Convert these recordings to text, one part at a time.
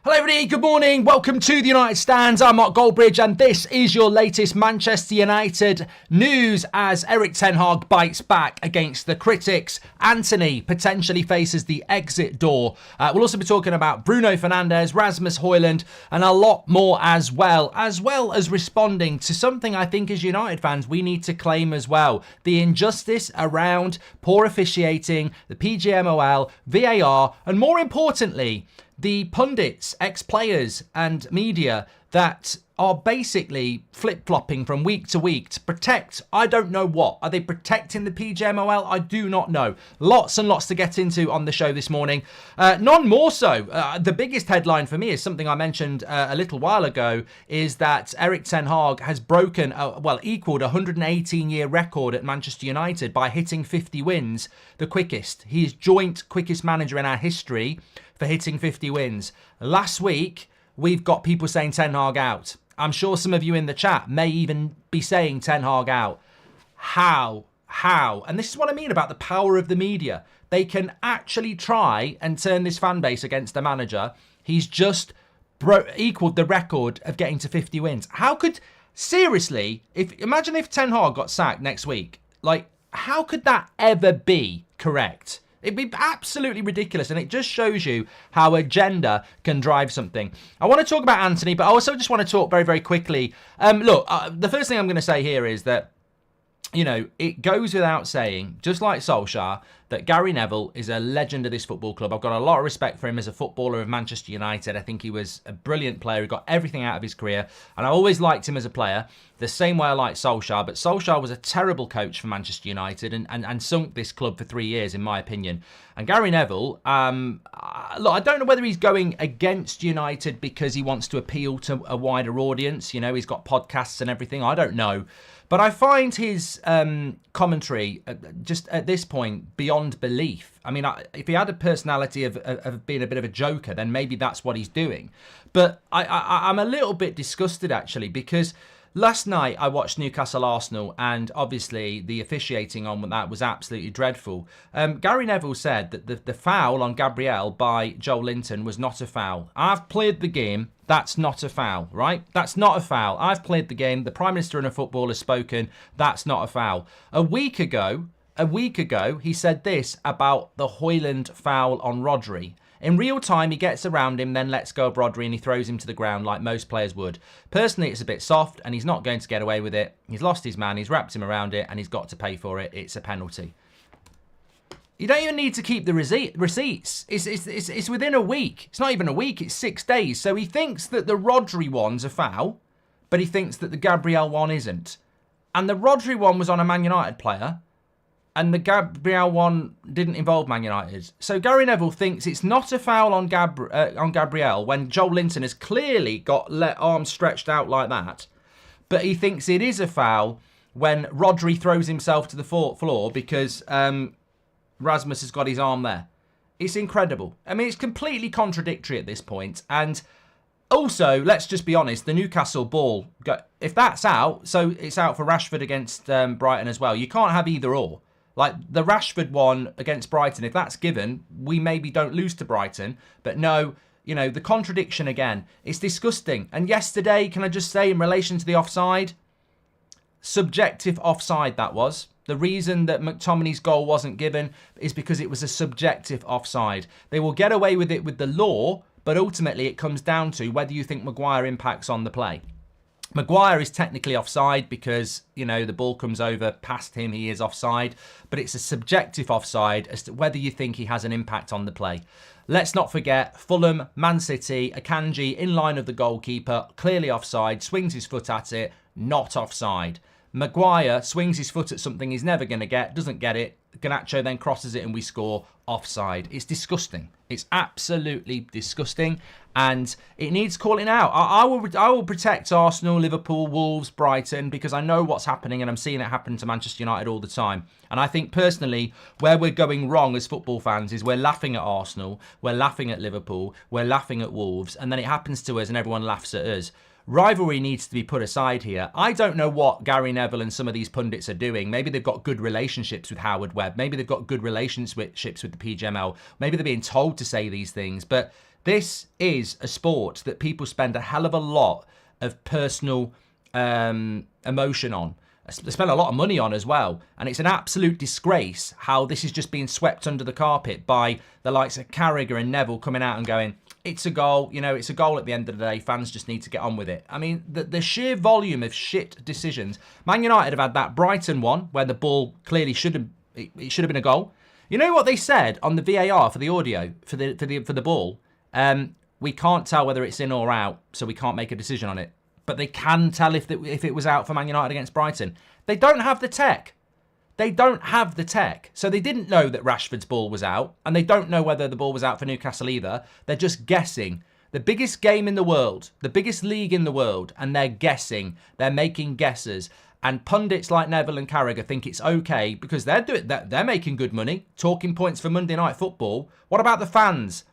Hello everybody, good morning, welcome to the United Stands. I'm Mark Goldbridge and this is your latest Manchester United news as Erik ten Hag bites back against the critics. Antony potentially faces the exit door. We'll also be talking about Bruno Fernandes, Rasmus Højlund and a lot more as well as responding to something I think as United fans we need to claim as well. The injustice around poor officiating, the PGMOL, VAR and more importantly, the pundits, ex-players and media that are basically flip-flopping from week to week to protect, I don't know what. Are they protecting the PGMOL? I do not know. Lots and lots to get into on the show this morning. None more so. The biggest headline for me is something I mentioned a little while ago, is that Erik ten Hag has broken, equalled a 118-year record at Manchester United by hitting 50 wins, the quickest. He is joint quickest manager in our history for hitting 50 wins. Last week, we've got people saying Ten Hag out. I'm sure some of you in the chat may even be saying Ten Hag out. How? And this is what I mean about the power of the media. They can actually try and turn this fan base against the manager. He's just equaled the record of getting to 50 wins. How could, seriously, imagine if Ten Hag got sacked next week. Like, how could that ever be correct? It'd be absolutely ridiculous, and it just shows you how agenda can drive something. I want to talk about Antony, but I also just want to talk very, very quickly. The first thing I'm going to say here is that, you know, it goes without saying, just like Solskjaer, that Gary Neville is a legend of this football club. I've got a lot of respect for him as a footballer of Manchester United. I think he was a brilliant player. He got everything out of his career. And I always liked him as a player, the same way I liked Solskjaer. But Solskjaer was a terrible coach for Manchester United and sunk this club for 3 years, in my opinion. And Gary Neville, look, I don't know whether he's going against United because he wants to appeal to a wider audience. You know, he's got podcasts and everything. I don't know. But I find his commentary just at this point beyond belief. I mean, if he had a personality of being a bit of a joker, then maybe that's what he's doing. But I'm a little bit disgusted, actually, because last night I watched Newcastle Arsenal and obviously the officiating on that was absolutely dreadful. Gary Neville said that the foul on Gabriel by Joe Linton was not a foul. I've played the game. That's not a foul, right? That's not a foul. I've played the game. The Prime Minister and a football has spoken. That's not a foul. A week ago, he said this about the Højlund foul on Rodri. In real time, he gets around him, then lets go of Rodri and he throws him to the ground like most players would. Personally, it's a bit soft and he's not going to get away with it. He's lost his man, he's wrapped him around it and he's got to pay for it. It's a penalty. You don't even need to keep the receipts. It's within a week. It's not even a week, it's 6 days. So he thinks that the Rodri one's a foul, but he thinks that the Gabriel one isn't. And the Rodri one was on a Man United player, and the Gabriel one didn't involve Man United. So Gary Neville thinks it's not a foul on Gabriel when Joe Linton has clearly got arms stretched out like that. But he thinks it is a foul when Rodri throws himself to the floor because Rasmus has got his arm there. It's incredible. I mean, it's completely contradictory at this point. And also, let's just be honest, the Newcastle ball, if that's out, so it's out for Rashford against Brighton as well. You can't have either or. Like the Rashford one against Brighton, if that's given, we maybe don't lose to Brighton. But no, you know, the contradiction again, it's disgusting. And yesterday, can I just say in relation to the offside, subjective offside that was. The reason that McTominay's goal wasn't given is because it was a subjective offside. They will get away with it with the law, but ultimately it comes down to whether you think Maguire impacts on the play. Maguire is technically offside because, you know, the ball comes over past him, he is offside, but it's a subjective offside as to whether you think he has an impact on the play. Let's not forget, Fulham, Man City, Akanji in line of the goalkeeper, clearly offside, swings his foot at it, not offside. Maguire swings his foot at something he's never going to get, doesn't get it. Garnacho then crosses it and we score offside. It's disgusting. It's absolutely disgusting and it needs calling out. I will protect Arsenal, Liverpool, Wolves, Brighton because I know what's happening and I'm seeing it happen to Manchester United all the time. And I think personally where we're going wrong as football fans is we're laughing at Arsenal, we're laughing at Liverpool, we're laughing at Wolves and then it happens to us and everyone laughs at us. Rivalry needs to be put aside here. I don't know what Gary Neville and some of these pundits are doing. Maybe they've got good relationships with Howard Webb. Maybe they've got good relationships with the PGML. Maybe they're being told to say these things. But This is a sport that people spend a hell of a lot of personal emotion on. They spend a lot of money on as well. And it's an absolute disgrace how this is just being swept under the carpet by the likes of Carragher and Neville coming out and going, it's a goal, you know, it's a goal at the end of the day. Fans just need to get on with it. I mean, the sheer volume of shit decisions. Man United have had that Brighton one where the ball clearly should have been a goal. You know what they said on the VAR for the audio, for the ball? We can't tell whether it's in or out, so we can't make a decision on it. But they can tell if it was out for Man United against Brighton. They don't have the tech. They don't have the tech. So they didn't know that Rashford's ball was out, and they don't know whether the ball was out for Newcastle either. They're just guessing. The biggest game in the world, the biggest league in the world, and they're guessing. They're making guesses. And pundits like Neville and Carragher think it's okay because they're making good money. Talking points for Monday Night Football. What about the fans?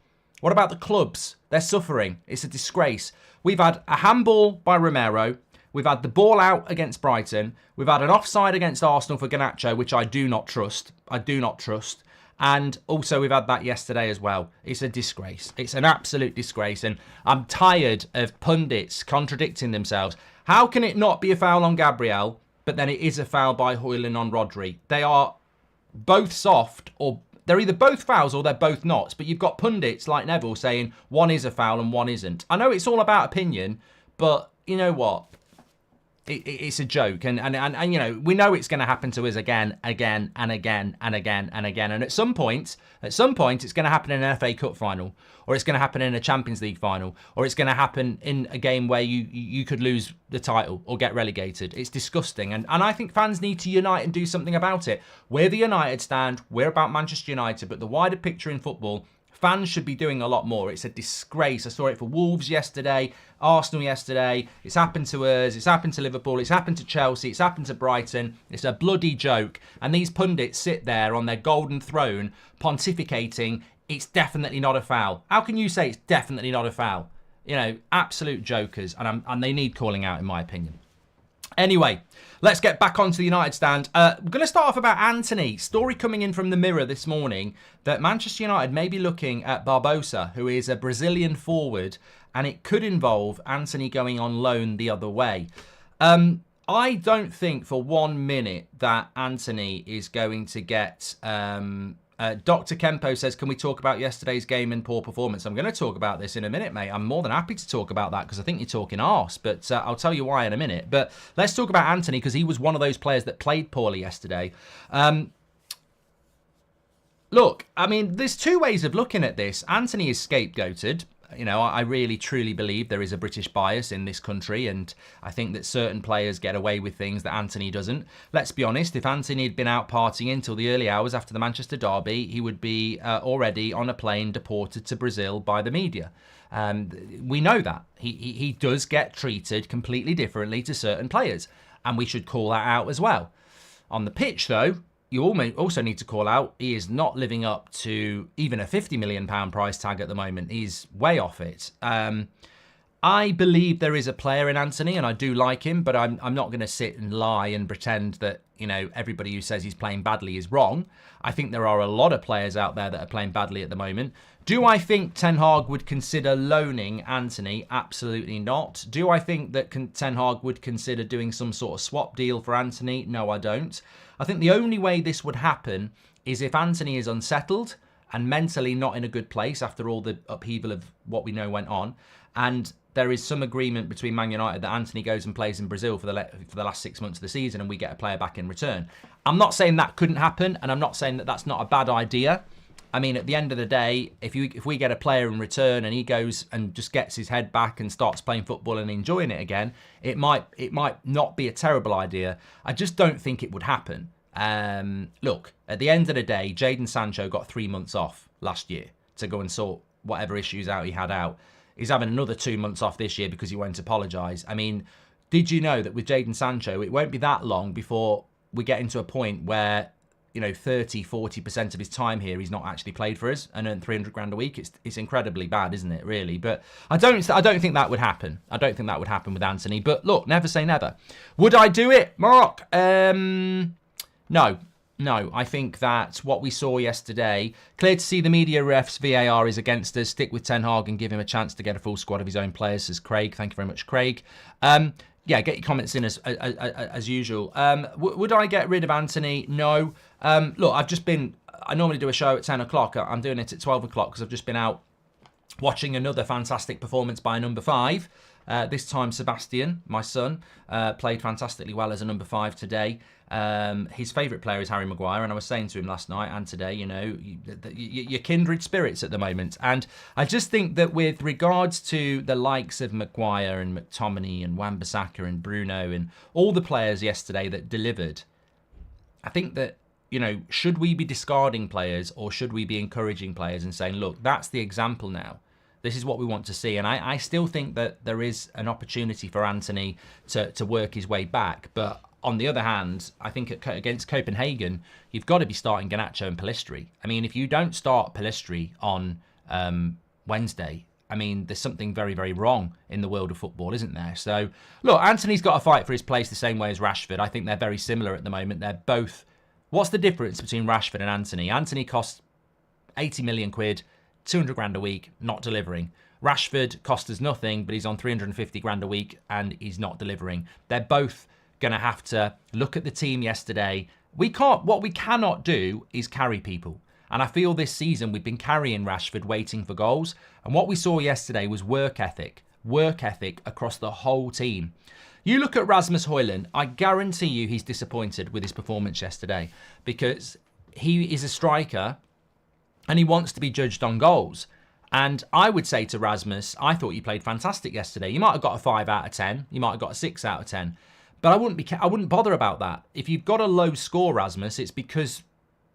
What about the clubs? They're suffering. It's a disgrace. We've had a handball by Romero. We've had the ball out against Brighton. We've had an offside against Arsenal for Garnacho, which I do not trust. I do not trust. And also we've had that yesterday as well. It's a disgrace. It's an absolute disgrace. And I'm tired of pundits contradicting themselves. How can it not be a foul on Gabriel, but then it is a foul by Højlund on Rodri? They are both soft, or they're either both fouls or they're both not. But you've got pundits like Neville saying one is a foul and one isn't. I know it's all about opinion, but you know what? It's a joke, and you know, we know it's going to happen to us again. And at some point, it's going to happen in an FA Cup final, or it's going to happen in a Champions League final, or it's going to happen in a game where you could lose the title or get relegated. It's disgusting, and I think fans need to unite and do something about it. We're the United stand. We're about Manchester United, but the wider picture in football, fans should be doing a lot more. It's a disgrace. I saw it for Wolves yesterday, Arsenal yesterday. It's happened to us. It's happened to Liverpool. It's happened to Chelsea. It's happened to Brighton. It's a bloody joke. And these pundits sit there on their golden throne pontificating, it's definitely not a foul. How can you say it's definitely not a foul? You know, absolute jokers. And they need calling out, in my opinion. Anyway, let's get back onto the United stand. We're going to start off about Antony. Story coming in from the Mirror this morning that Manchester United may be looking at Barbosa, who is a Brazilian forward, and it could involve Antony going on loan the other way. I don't think for 1 minute that Antony is going to get... Dr. Kempo says, can we talk about yesterday's game and poor performance? I'm going to talk about this in a minute, mate. I'm more than happy to talk about that because I think you're talking arse, but I'll tell you why in a minute. But let's talk about Antony because he was one of those players that played poorly yesterday. Look, I mean, there's two ways of looking at this. Antony is scapegoated. You know, I really, truly believe there is a British bias in this country, and I think that certain players get away with things that Antony doesn't. Let's be honest, if Antony had been out partying until the early hours after the Manchester derby, he would be already on a plane deported to Brazil by the media. We know that. He does get treated completely differently to certain players, and we should call that out as well. On the pitch, though, you also need to call out he is not living up to even a £50 million price tag at the moment. He's way off it. I believe there is a player in Antony, and I do like him, but I'm not going to sit and lie and pretend that, you know, everybody who says he's playing badly is wrong. I think there are a lot of players out there that are playing badly at the moment. Do I think Ten Hag would consider loaning Antony? Absolutely not. Do I think that Ten Hag would consider doing some sort of swap deal for Antony? No, I don't. I think the only way this would happen is if Antony is unsettled and mentally not in a good place after all the upheaval of what we know went on, and there is some agreement between Man United that Antony goes and plays in Brazil for the last 6 months of the season and we get a player back in return. I'm not saying that couldn't happen, and I'm not saying that that's not a bad idea. I mean, at the end of the day, if we get a player in return and he goes and just gets his head back and starts playing football and enjoying it again, it might not be a terrible idea. I just don't think it would happen. Look, at the end of the day, Jadon Sancho got 3 months off last year to go and sort whatever issues out he had out. He's having another 2 months off this year because he won't apologise. I mean, did you know that with Jadon Sancho, it won't be that long before we get into a point where, you know, 30-40% of his time here he's not actually played for us and earned 300 grand a week. It's incredibly bad, isn't it, really? But I don't think that would happen. I don't think that would happen with Antony. But look, never say never. Would I do it, Mark? No. No, I think that what we saw yesterday, clear to see the media refs, VAR is against us. Stick with Ten Hag and give him a chance to get a full squad of his own players, says Craig. Thank you very much, Craig. Yeah, get your comments in as usual. Would I get rid of Antony? No. Look, I normally do a show at 10 o'clock. I'm doing it at 12 o'clock because I've just been out watching another fantastic performance by number 5. This time Sebastian, my son, played fantastically well as a number 5 today. His favourite player is Harry Maguire, and I was saying to him last night and today, you're kindred spirits at the moment. And I just think that with regards to the likes of Maguire and McTominay and Wan-Bissaka and Bruno and all the players yesterday that delivered, I think that, should we be discarding players or should we be encouraging players and saying, look, that's the example now. This is what we want to see. And I still think that there is an opportunity for Antony to work his way back. But on the other hand, I think against Copenhagen, you've got to be starting Garnacho and Pellistri. I mean, if you don't start Pellistri on Wednesday, I mean, there's something very, very wrong in the world of football, isn't there? So, look, Antony's got to fight for his place the same way as Rashford. I think they're very similar at the moment. They're both... What's the difference between Rashford and Antony? Antony costs 80 million quid, 200 grand a week, not delivering. Rashford cost us nothing, but he's on 350 grand a week and he's not delivering. They're both going to have to look at the team yesterday. What we cannot do is carry people. And I feel this season we've been carrying Rashford waiting for goals. And what we saw yesterday was work ethic across the whole team. You look at Rasmus Højlund, I guarantee you he's disappointed with his performance yesterday because he is a striker and he wants to be judged on goals. And I would say to Rasmus, I thought you played fantastic yesterday. You might have got a 5 out of 10. You might have got a 6 out of 10. But I wouldn't bother about that. If you've got a low score, Rasmus, it's because,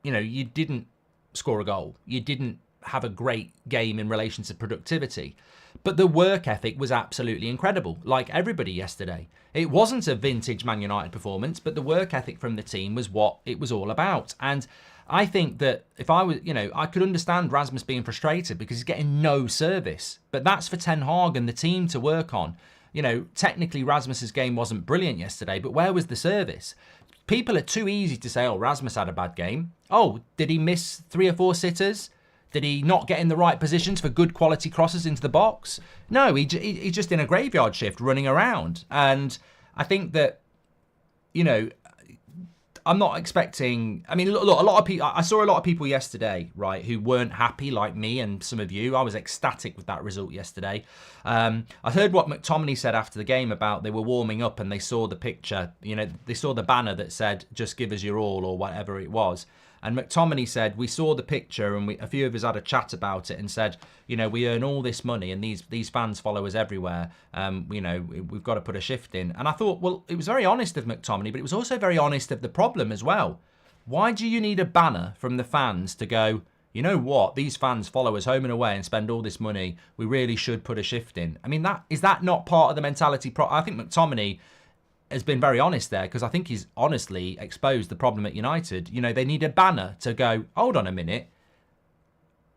you didn't score a goal. You didn't have a great game in relation to productivity. But the work ethic was absolutely incredible, like everybody yesterday. It wasn't a vintage Man United performance, but the work ethic from the team was what it was all about. And I think that if I was, I could understand Rasmus being frustrated because he's getting no service. But that's for Ten Hag and the team to work on. Technically Rasmus's game wasn't brilliant yesterday, but where was the service? People are too easy to say, oh, Rasmus had a bad game. Oh, did he miss 3 or 4 sitters? Did he not get in the right positions for good quality crosses into the box? No, he's just in a graveyard shift running around. And I think that, I'm not expecting... I mean, look, a lot of people... I saw a lot of people yesterday, right, who weren't happy like me and some of you. I was ecstatic with that result yesterday. I heard what McTominay said after the game about they were warming up and they saw the picture. They saw the banner that said, just give us your all or whatever it was. And McTominay said, we saw the picture and a few of us had a chat about it and said, we earn all this money and these fans follow us everywhere. We've got to put a shift in. And I thought, well, it was very honest of McTominay, but it was also very honest of the problem as well. Why do you need a banner from the fans to go, you know what, these fans follow us home and away and spend all this money. We really should put a shift in. I mean, is that not part of the mentality? I think McTominay has been very honest there because I think he's honestly exposed the problem at United. They need a banner to go, hold on a minute.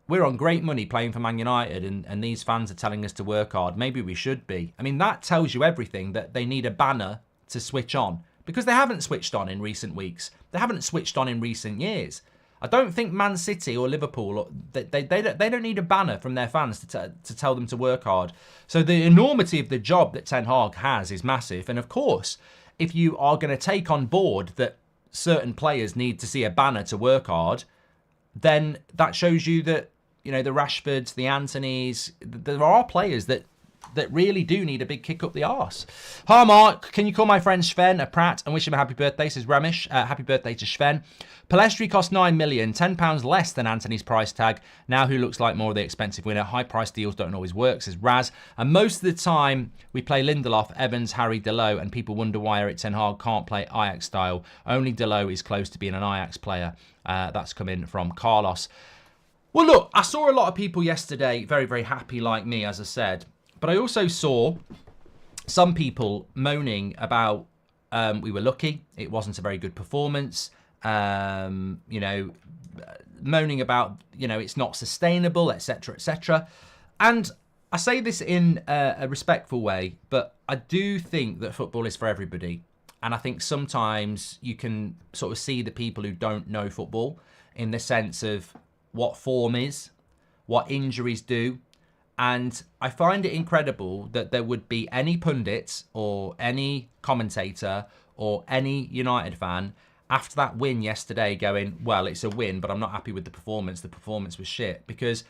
We're on great money playing for Man United and these fans are telling us to work hard. Maybe we should be. I mean, that tells you everything, that they need a banner to switch on because they haven't switched on in recent weeks. They haven't switched on in recent years. I don't think Man City or Liverpool, they don't need a banner from their fans to tell them to work hard. So the enormity of the job that Ten Hag has is massive. And of course, if you are going to take on board that certain players need to see a banner to work hard, then that shows you that, the Rashfords, the Antonys, there are players that really do need a big kick up the arse. Hi, Mark. Can you call my friend Sven a prat and wish him a happy birthday, says Ramesh. Happy birthday to Sven. Pellistri cost 9 million, £10 less than Antony's price tag. Now who looks like more of the expensive winner? High price deals don't always work, says Raz. And most of the time we play Lindelof, Evans, Harry, Delo, and people wonder why Eric Ten Hag can't play Ajax style. Only Delo is close to being an Ajax player. That's coming from Carlos. Well, look, I saw a lot of people yesterday very, very happy like me, as I said. But I also saw some people moaning about we were lucky. It wasn't a very good performance. Moaning about, it's not sustainable, etc., etc. And I say this in a respectful way, but I do think that football is for everybody. And I think sometimes you can sort of see the people who don't know football in the sense of what form is, what injuries do. And I find it incredible that there would be any pundit or any commentator or any United fan after that win yesterday going, well, it's a win, but I'm not happy with the performance. The performance was shit. Because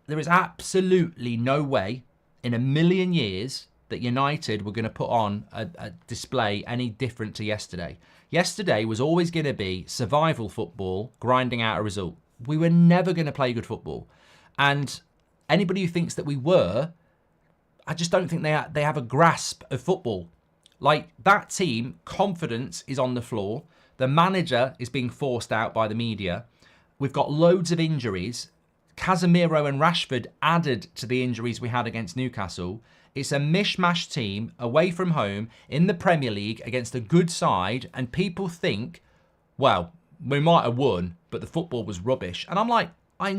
there is absolutely no way in a million years that United were going to put on a display any different to yesterday. Yesterday was always going to be survival football, grinding out a result. We were never going to play good football. And anybody who thinks that we were, I just don't think they have a grasp of football. Like, that team, confidence is on the floor. The manager is being forced out by the media. We've got loads of injuries. Casemiro and Rashford added to the injuries we had against Newcastle. It's a mishmash team away from home in the Premier League against a good side, and people think, well, we might have won, but the football was rubbish. And I'm like, I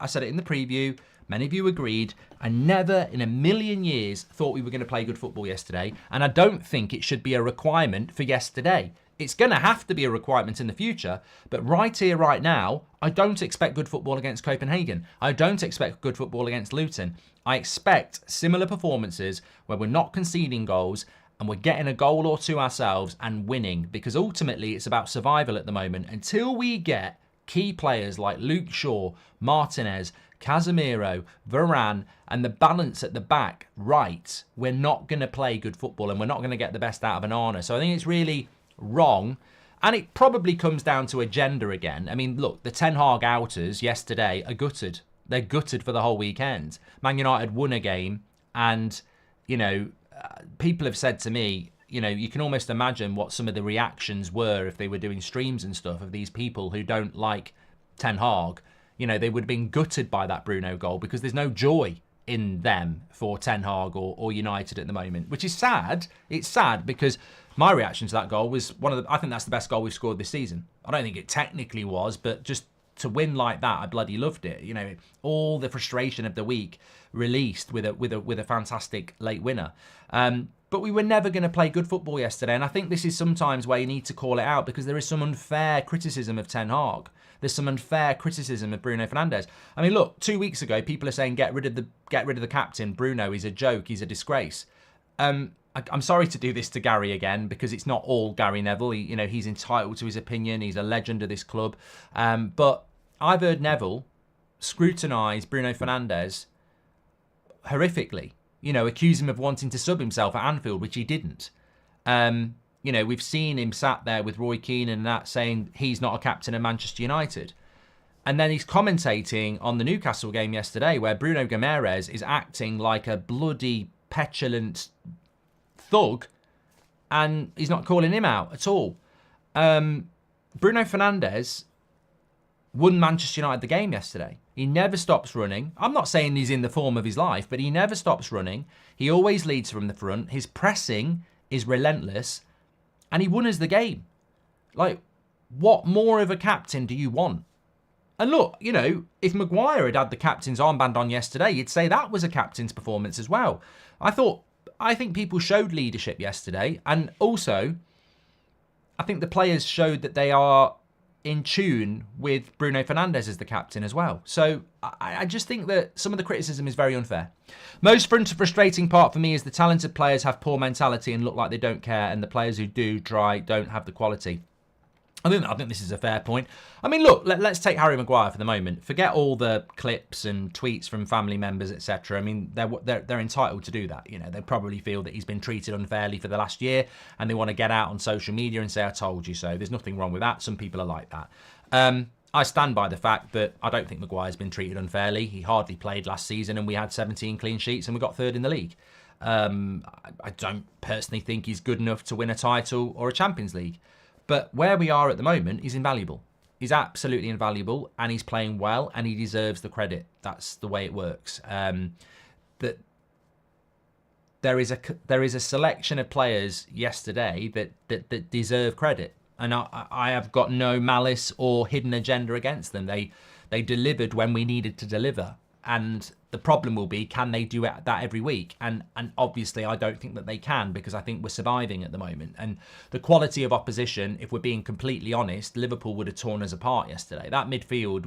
said it in the preview, many of you agreed, I never in a million years thought we were going to play good football yesterday, and I don't think it should be a requirement for yesterday. It's going to have to be a requirement in the future, but right here, right now, I don't expect good football against Copenhagen. I don't expect good football against Luton. I expect similar performances where we're not conceding goals and we're getting a goal or two ourselves and winning, because ultimately it's about survival at the moment. Until we get key players like Luke Shaw, Martinez, Casemiro, Varane, and the balance at the back right, we're not going to play good football and we're not going to get the best out of Onana. So I think it's really wrong, and it probably comes down to agenda again. I mean, look, the Ten Hag outers yesterday are gutted. They're gutted for the whole weekend. Man United won a game, and, you know, people have said to me, you know, you can almost imagine what some of the reactions were if they were doing streams and stuff of these people who don't like Ten Hag. You know, they would have been gutted by that Bruno goal because there's no joy in them for Ten Hag or United at the moment, which is sad. It's sad because my reaction to that goal was I think that's the best goal we've scored this season. I don't think it technically was, but just to win like that, I bloody loved it. You know, all the frustration of the week released with a fantastic late winner. But we were never going to play good football yesterday, and I think this is sometimes where you need to call it out because there is some unfair criticism of Ten Hag. There's some unfair criticism of Bruno Fernandes. I mean, look, 2 weeks ago, people are saying get rid of the captain. Bruno, he's a joke. He's a disgrace. I'm sorry to do this to Gary again because it's not all Gary Neville. He's entitled to his opinion. He's a legend of this club. But I've heard Neville scrutinise Bruno Fernandes horrifically. Accuse him of wanting to sub himself at Anfield, which he didn't. We've seen him sat there with Roy Keane and that saying he's not a captain of Manchester United. And then he's commentating on the Newcastle game yesterday where Bruno Guimaraes is acting like a bloody petulant thug and he's not calling him out at all. Bruno Fernandes won Manchester United the game yesterday. He never stops running. I'm not saying he's in the form of his life, but he never stops running. He always leads from the front. His pressing is relentless. And he won us the game. Like, what more of a captain do you want? And look, if Maguire had the captain's armband on yesterday, you'd say that was a captain's performance as well. I think people showed leadership yesterday. And also, I think the players showed that they are in tune with Bruno Fernandes as the captain as well. So I just think that some of the criticism is very unfair. Most frustrating part for me is the talented players have poor mentality and look like they don't care, and the players who do try don't have the quality. I think this is a fair point. I mean, look, let's take Harry Maguire for the moment. Forget all the clips and tweets from family members, etc. I mean, they're entitled to do that. They probably feel that he's been treated unfairly for the last year, and they want to get out on social media and say, "I told you so." There's nothing wrong with that. Some people are like that. I stand by the fact that I don't think Maguire's been treated unfairly. He hardly played last season, and we had 17 clean sheets, and we got third in the league. I don't personally think he's good enough to win a title or a Champions League. But where we are at the moment, he's invaluable. He's absolutely invaluable, and he's playing well, and he deserves the credit. That's the way it works. That there is a selection of players yesterday that deserve credit, and I have got no malice or hidden agenda against them. They delivered when we needed to deliver, And the problem will be, can they do that every week? And obviously, I don't think that they can, because I think we're surviving at the moment. And the quality of opposition, if we're being completely honest, Liverpool would have torn us apart yesterday. That midfield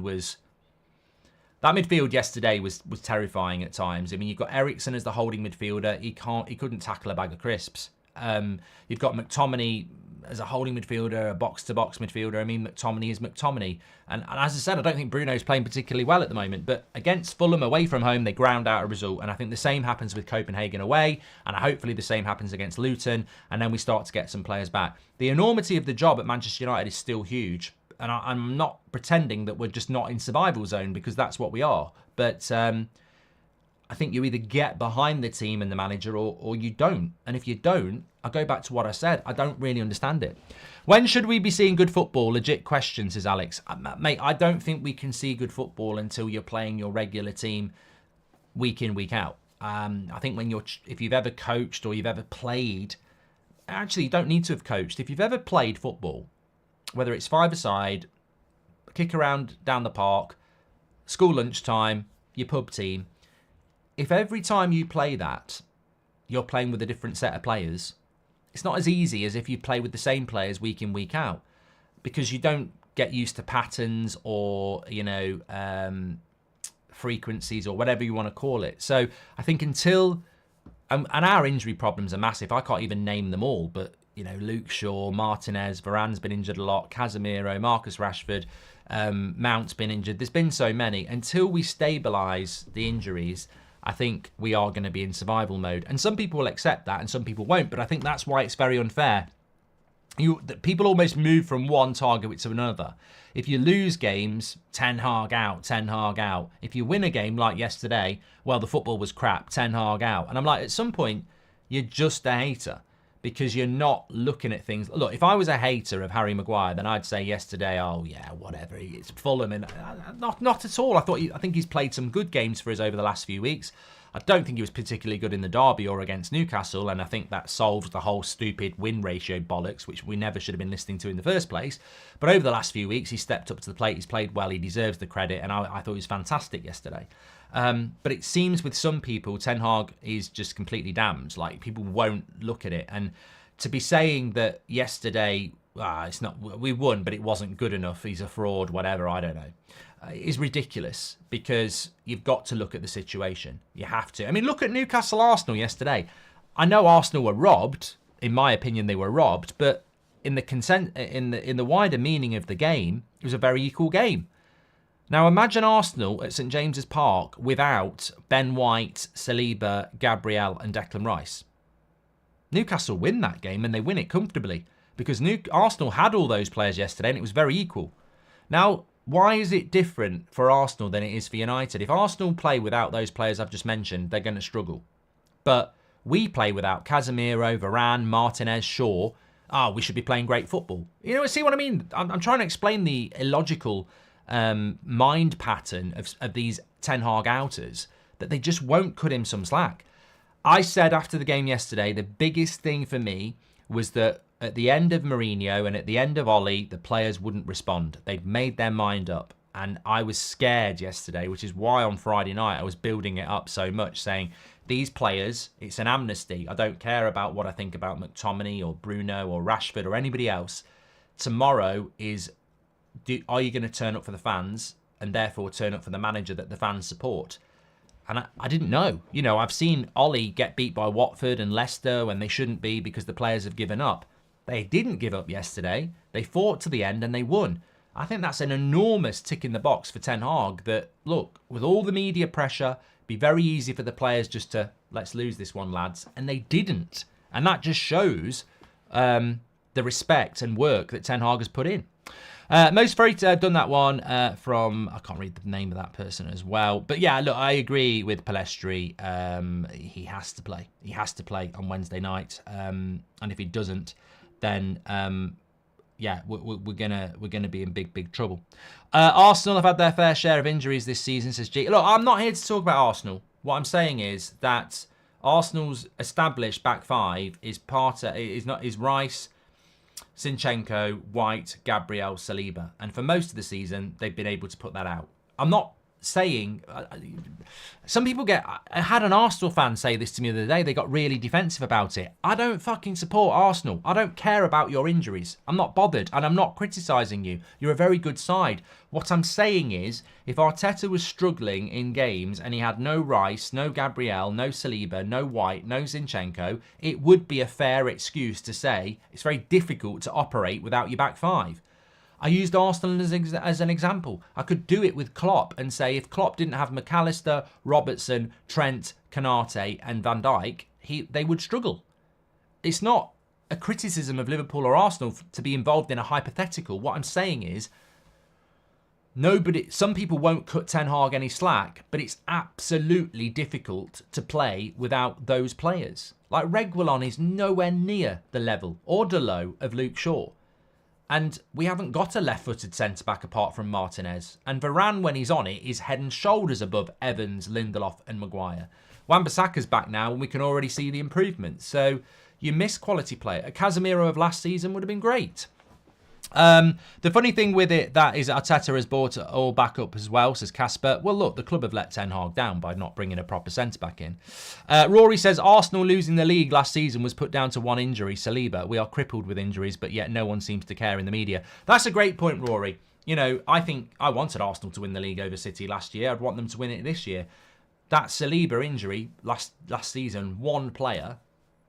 yesterday was terrifying at times. I mean, you've got Eriksen as the holding midfielder. He couldn't tackle a bag of crisps. You've got McTominay as a holding midfielder, a box-to-box midfielder. I mean, McTominay is McTominay. And as I said, I don't think Bruno's playing particularly well at the moment. But against Fulham away from home, they ground out a result. And I think the same happens with Copenhagen away. And hopefully the same happens against Luton. And then we start to get some players back. The enormity of the job at Manchester United is still huge. And I'm not pretending that we're just not in survival zone, because that's what we are. But I think you either get behind the team and the manager or you don't. And if you don't, I go back to what I said. I don't really understand it. When should we be seeing good football? Legit question, says Alex. Mate, I don't think we can see good football until you're playing your regular team week in, week out. I think if you've ever coached or you've ever played, actually you don't need to have coached. If you've ever played football, whether it's five-a-side, kick around down the park, school lunchtime, your pub team, if every time you play that, you're playing with a different set of players, it's not as easy as if you play with the same players week in, week out, because you don't get used to patterns or, frequencies or whatever you want to call it. So I think until, and our injury problems are massive. I can't even name them all, but, Luke Shaw, Martinez, Varane's been injured a lot, Casemiro, Marcus Rashford, Mount's been injured. There's been so many. Until we stabilise the injuries, I think we are going to be in survival mode. And some people will accept that and some people won't. But I think that's why it's very unfair. People almost move from one target to another. If you lose games, Ten Hag out, Ten Hag out. If you win a game like yesterday, well, the football was crap, Ten Hag out. And I'm like, at some point, you're just a hater, because you're not looking at things. Look, if I was a hater of Harry Maguire, then I'd say yesterday, oh yeah, whatever, it's Fulham, and not at all. I think he's played some good games for us over the last few weeks. I don't think he was particularly good in the derby or against Newcastle, and I think that solves the whole stupid win ratio bollocks, which we never should have been listening to in the first place. But over the last few weeks, he stepped up to the plate, he's played well, he deserves the credit, and I thought he was fantastic yesterday. But it seems with some people, Ten Hag is just completely damned. Like, people won't look at it. And to be saying that yesterday, it's not, we won, but it wasn't good enough, he's a fraud, whatever, I don't know, is ridiculous, because you've got to look at the situation. You have to. I mean, look at Newcastle Arsenal yesterday. I know Arsenal were robbed. In my opinion, they were robbed, but in the wider meaning of the game, it was a very equal game. Now, imagine Arsenal at St James's Park without Ben White, Saliba, Gabriel and Declan Rice. Newcastle win that game, and they win it comfortably, because Arsenal had all those players yesterday and it was very equal. Now, why is it different for Arsenal than it is for United? If Arsenal play without those players I've just mentioned, they're going to struggle. But we play without Casemiro, Varane, Martinez, Shaw. We should be playing great football. See what I mean? I'm trying to explain the illogical mind pattern of these Ten Hag outers, that they just won't cut him some slack. I said after the game yesterday, the biggest thing for me was that at the end of Mourinho and at the end of Ollie, the players wouldn't respond. They'd made their mind up. And I was scared yesterday, which is why on Friday night I was building it up so much, saying, these players, it's an amnesty. I don't care about what I think about McTominay or Bruno or Rashford or anybody else. Tomorrow is, are you going to turn up for the fans and therefore turn up for the manager that the fans support? And I didn't know. I've seen Ollie get beat by Watford and Leicester when they shouldn't be because the players have given up. They didn't give up yesterday. They fought to the end and they won. I think that's an enormous tick in the box for Ten Hag, that, look, with all the media pressure, it'd be very easy for the players just to, let's lose this one, lads. And they didn't. And that just shows the respect and work that Ten Hag has put in. Most Freight done that one from, I can't read the name of that person as well. But yeah, look, I agree with Pellistri. He has to play. He has to play on Wednesday night. And if he doesn't, then yeah, we're gonna be in big trouble. Arsenal have had their fair share of injuries this season, says G. Look, I'm not here to talk about Arsenal. What I'm saying is that Arsenal's established back five is Rice, Zinchenko, White, Gabriel, Saliba. And for most of the season, they've been able to put that out. I'm not saying... some people get... I had an Arsenal fan say this to me the other day. They got really defensive about it. I don't fucking support Arsenal. I don't care about your injuries. I'm not bothered, and I'm not criticising you. You're a very good side. What I'm saying is, if Arteta was struggling in games and he had no Rice, no Gabriel, no Saliba, no White, no Zinchenko, it would be a fair excuse to say it's very difficult to operate without your back five. I used Arsenal as an example. I could do it with Klopp and say if Klopp didn't have McAllister, Robertson, Trent, Konate and Van Dijk, they would struggle. It's not a criticism of Liverpool or Arsenal to be involved in a hypothetical. What I'm saying is some people won't cut Ten Hag any slack, but it's absolutely difficult to play without those players. Like Reguilon is nowhere near the level or the low of Luke Shaw. And we haven't got a left-footed centre-back apart from Martinez. And Varane, when he's on it, is head and shoulders above Evans, Lindelof and Maguire. Wan-Bissaka's back now and we can already see the improvements. So you miss quality play. A Casemiro of last season would have been great. The funny thing with it, that is Arteta has brought it all back up as well, says Casper. Well, look, the club have let Ten Hag down by not bringing a proper centre-back in. Rory says, Arsenal losing the league last season was put down to one injury, Saliba. We are crippled with injuries, but yet no one seems to care in the media. That's a great point, Rory. You know, I think I wanted Arsenal to win the league over City last year. I'd want them to win it this year. That Saliba injury last season, one player,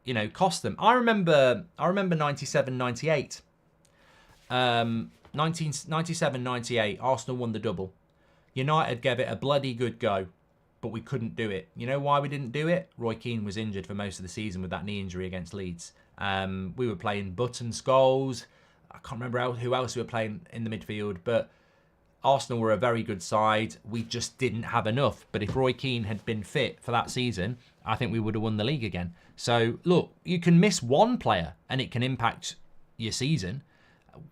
you know, cost them. I remember 97-98. 1997-98, Arsenal won the double. United gave it a bloody good go, but we couldn't do it. You know why we didn't do it? Roy Keane was injured for most of the season with that knee injury against Leeds. We were playing Button, Scholes. I can't remember who else we were playing in the midfield, but Arsenal were a very good side. We just didn't have enough. But if Roy Keane had been fit for that season, I think we would have won the league again. So, look, you can miss one player and it can impact your season.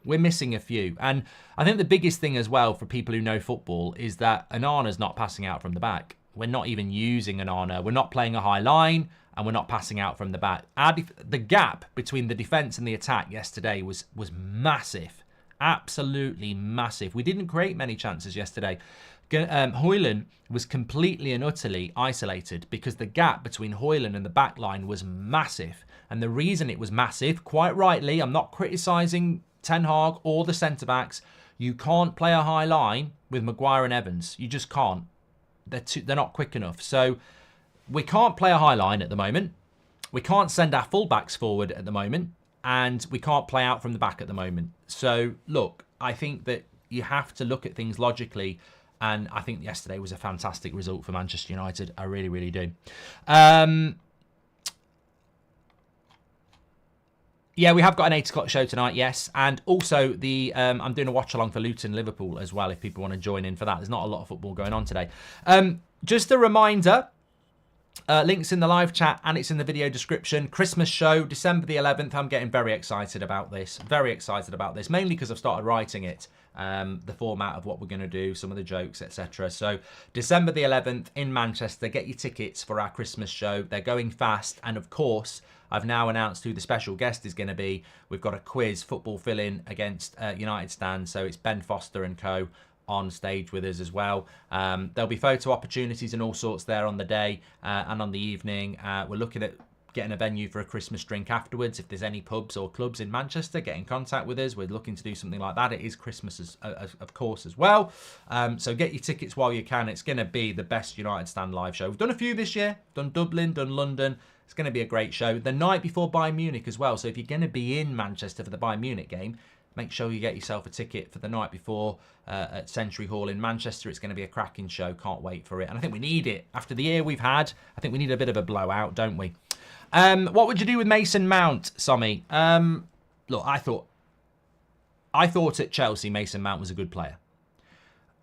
We're missing a few. And I think the biggest thing as well for people who know football is that Onana's not passing out from the back. We're not even using Onana. We're not playing a high line and we're not passing out from the back. The gap between the defence and the attack yesterday was massive. Absolutely massive. We didn't create many chances yesterday. Højlund was completely and utterly isolated because the gap between Højlund and the back line was massive. And the reason it was massive, quite rightly, I'm not criticising Ten Hag or the centre-backs. You can't play a high line with Maguire and Evans. You just can't. They're not quick enough. So we can't play a high line at the moment. We can't send our full-backs forward at the moment. And we can't play out from the back at the moment. So, look, I think that you have to look at things logically. And I think yesterday was a fantastic result for Manchester United. I really, really do. Yeah, we have got an 8 o'clock show tonight, yes. And also, I'm doing a watch-along for Luton Liverpool as well, if people want to join in for that. There's not a lot of football going on today. Just a reminder, links in the live chat and it's in the video description. Christmas show, December the 11th. I'm getting very excited about this. Very excited about this, mainly because I've started writing it. The format of what we're going to do, some of the jokes, etc. So December the 11th in Manchester. Get your tickets for our Christmas show. They're going fast. And of course, I've now announced who the special guest is going to be. We've got a quiz, football fill-in against United Stand. So it's Ben Foster and co on stage with us as well. There'll be photo opportunities and all sorts there on the day and on the evening. We're looking at getting a venue for a Christmas drink afterwards. If there's any pubs or clubs in Manchester, get in contact with us. We're looking to do something like that. It is Christmas, of course, as well. So get your tickets while you can. It's going to be the best United Stand live show. We've done a few this year. Done Dublin, done London. It's going to be a great show. The night before Bayern Munich as well. So if you're going to be in Manchester for the Bayern Munich game, make sure you get yourself a ticket for the night before at Century Hall in Manchester. It's going to be a cracking show. Can't wait for it. And I think we need it. After the year we've had, I think we need a bit of a blowout, don't we? What would you do with Mason Mount, Sommy? Look, I thought at Chelsea Mason Mount was a good player.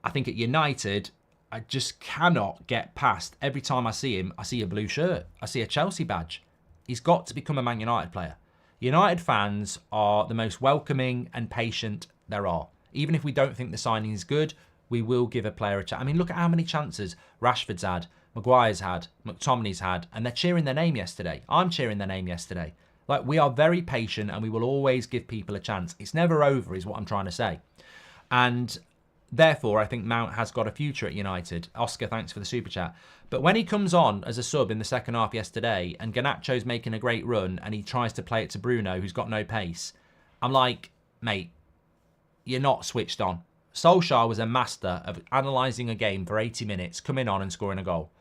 I think at United, I just cannot get past. Every time I see him, I see a blue shirt. I see a Chelsea badge. He's got to become a Man United player. United fans are the most welcoming and patient there are. Even if we don't think the signing is good, we will give a player a chance. I mean, look at how many chances Rashford's had, Maguire's had, McTominay's had, and they're cheering their name yesterday. I'm cheering their name yesterday. Like, we are very patient and we will always give people a chance. It's never over is what I'm trying to say. And Therefore, I think Mount has got a future at United. Oscar, thanks for the super chat. But when he comes on as a sub in the second half yesterday and Garnacho's making a great run and he tries to play it to Bruno, who's got no pace, I'm like, mate, you're not switched on. Solskjaer was a master of analysing a game for 80 minutes, coming on and scoring a goal.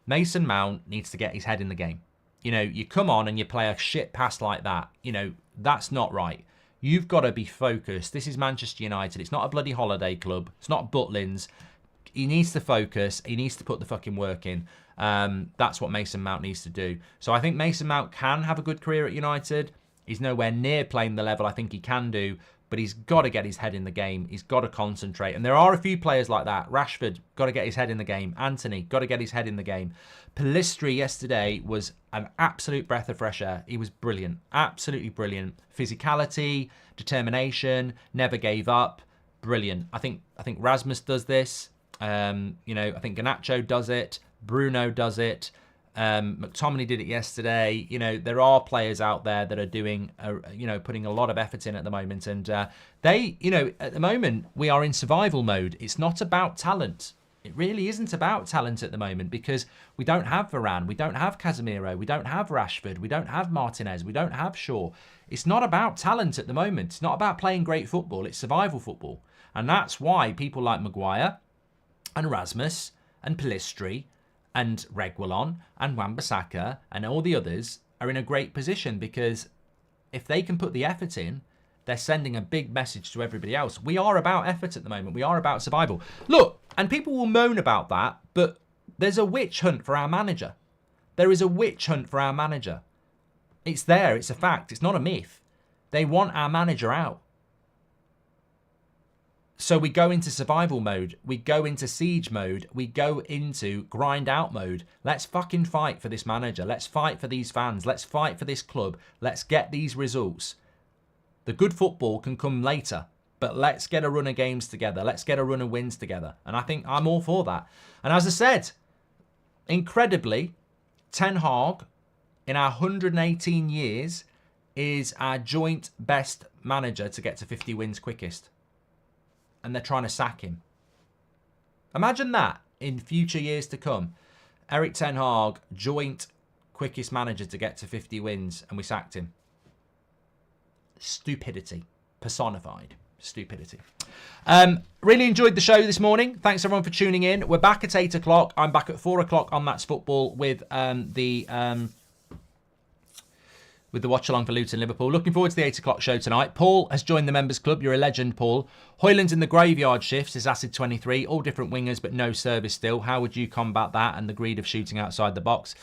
Mason Mount needs to get his head in the game. You know, you come on and you play a shit pass like that. You know, that's not right. You've got to be focused. This is Manchester United. It's not a bloody holiday club. It's not Butlins. He needs to focus. He needs to put the fucking work in. That's what Mason Mount needs to do. So I think Mason Mount can have a good career at United. He's nowhere near playing the level I think he can do, but he's got to get his head in the game. He's got to concentrate. And there are a few players like that. Rashford, got to get his head in the game. Antony, got to get his head in the game. Pellistri yesterday was an absolute breath of fresh air. He was brilliant. Absolutely brilliant. Physicality, determination, never gave up. Brilliant. I think Rasmus does this. You know, I think Garnacho does it. Bruno does it. McTominay did it yesterday. You know, there are players out there that are doing, you know, putting a lot of effort in at the moment. And they, you know, at the moment, we are in survival mode. It's not about talent. It really isn't about talent at the moment because we don't have Varane, we don't have Casemiro, we don't have Rashford, we don't have Martinez, we don't have Shaw. It's not about talent at the moment. It's not about playing great football. It's survival football. And that's why people like Maguire and Rasmus and Pellistri and Reguilon and Wan-Bissaka and all the others are in a great position because if they can put the effort in, they're sending a big message to everybody else. We are about effort at the moment. We are about survival. Look, and people will moan about that, but there's a witch hunt for our manager. There is a witch hunt for our manager. It's there. It's a fact. It's not a myth. They want our manager out. So we go into survival mode. We go into siege mode. We go into grind out mode. Let's fucking fight for this manager. Let's fight for these fans. Let's fight for this club. Let's get these results. The good football can come later, but let's get a run of games together. Let's get a run of wins together. And I think I'm all for that. And as I said, incredibly, Ten Hag, in our 118 years, is our joint best manager to get to 50 wins quickest. And they're trying to sack him. Imagine that in future years to come. Erik Ten Hag, joint quickest manager to get to 50 wins, and we sacked him. Stupidity. Personified. Stupidity. Really enjoyed the show this morning. Thanks everyone for tuning in. We're back at 8 o'clock. I'm back at 4 o'clock on That's Football with the watch along for Luton Liverpool. Looking forward to the 8 o'clock show tonight. Paul has joined the members club. You're a legend, Paul. Hoyland's in the graveyard shifts is Acid 23. All different wingers, but no service still. How would you combat that and the greed of shooting outside the box?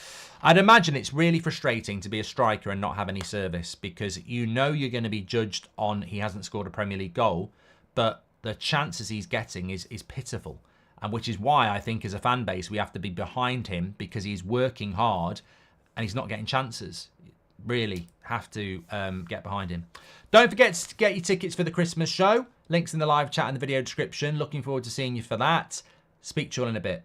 I'd imagine it's really frustrating to be a striker and not have any service because you know you're going to be judged on he hasn't scored a Premier League goal, but the chances he's getting is pitiful. And which is why I think as a fan base we have to be behind him because he's working hard and he's not getting chances. Really have to get behind him. Don't forget to get your tickets for the Christmas show. Links in the live chat and the video description. Looking forward to seeing you for that. Speak to you all in a bit.